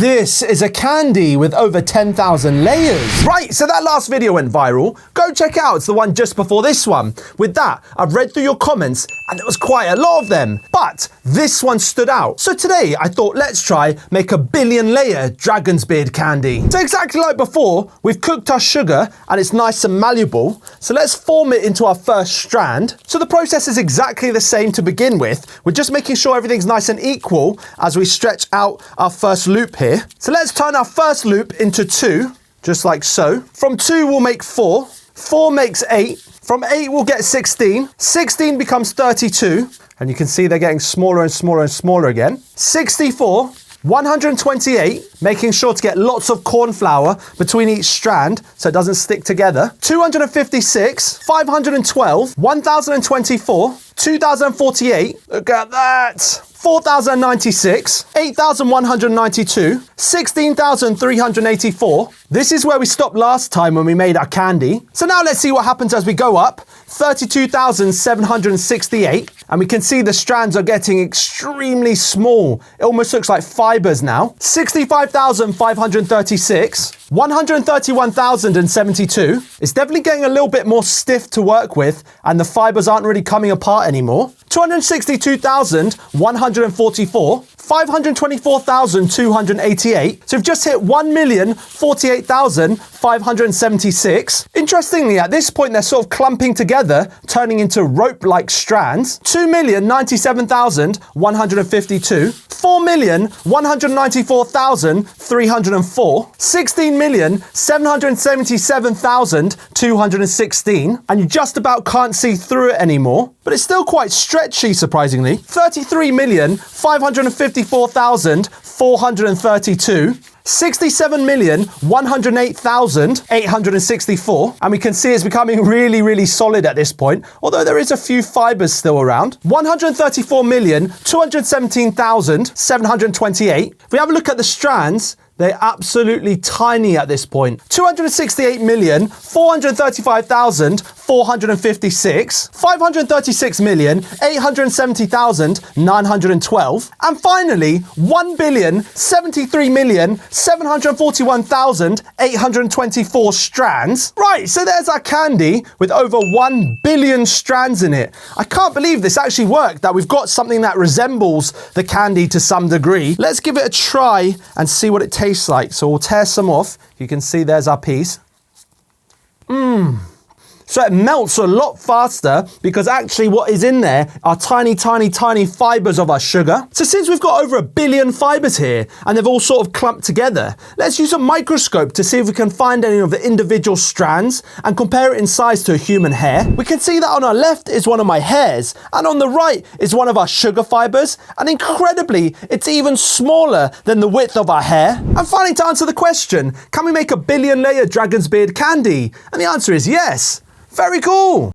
This is a candy with over 10,000 layers. Right, so that last video went viral. Go check it out, it's the one just before this one. With that, I've read through your comments and there was quite a lot of them, but this one stood out. So today I thought let's try make a 1 billion layer dragon's beard candy. So exactly like before, we've cooked our sugar and it's nice and malleable. So let's form it into our first strand. So the process is exactly the same to begin with. We're just making sure everything's nice and equal as we stretch out our first loop here. So let's turn our first loop into 2, just like so. From 2 we'll make 4. 4 makes 8. From 8 we'll get 16. 16 becomes 32. And you can see they're getting smaller and smaller and smaller again. 64. 128, making sure to get lots of corn flour between each strand so it doesn't stick together. 256, 512, 1024, 2048, look at that. 4,096, 8,192, 16,384. This is where we stopped last time when we made our candy. So now let's see what happens as we go up. 32,768. And we can see the strands are getting extremely small. It almost looks like fibers now. 65,536. 131,072. It's definitely getting a little bit more stiff to work with and the fibers aren't really coming apart anymore. 262,144. 524,288. So we've just hit 1,048,576. Interestingly, at this point, they're sort of clumping together, turning into rope-like strands. 2,097,152. 4,194,304. 16,777,216. And you just about can't see through it anymore. But it's still quite stretchy, surprisingly. 33,554,432. 67,108,864. And we can see it's becoming really, really solid at this point, although there is a few fibers still around. 134,217,728. If we have a look at the strands, they're absolutely tiny at this point. 268,435,456, 536,870,912, and finally 1,073,741,824 strands. Right, so there's our candy with over 1 billion strands in it. I can't believe this actually worked, that we've got something that resembles the candy to some degree. Let's give it a try and see what it tastes like. So we'll tear some off. You can see there's our piece. So it melts a lot faster because actually what is in there are tiny, tiny, tiny fibers of our sugar. So since we've got over 1 billion fibers here and they've all sort of clumped together, let's use a microscope to see if we can find any of the individual strands and compare it in size to a human hair. We can see that on our left is one of my hairs and on the right is one of our sugar fibers, and incredibly, it's even smaller than the width of our hair. And finally, to answer the question, can we make a 1 billion layer dragon's beard candy? And the answer is yes. Very cool.